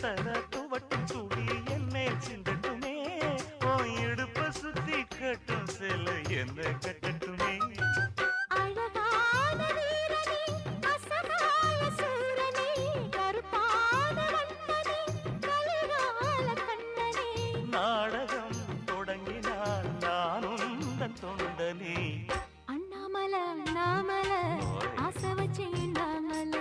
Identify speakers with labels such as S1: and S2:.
S1: வெத்தல துவட்டும் துளி என்னே சிந்தட்டுமே ஓ இடுப்ப சுத்தி கட்டும் சில என்ன கட்டட்டுமே
S2: அழகான வீரனே அசகாய சூரனே கருப்பான வண்ணனே கலிகால கண்ணனே
S1: நாடகம் தொடங்கினால் நானும் தன் தொண்டனே
S2: அண்ணாமல அண்ணாமல ஆசை வச்சு எண்ணாமல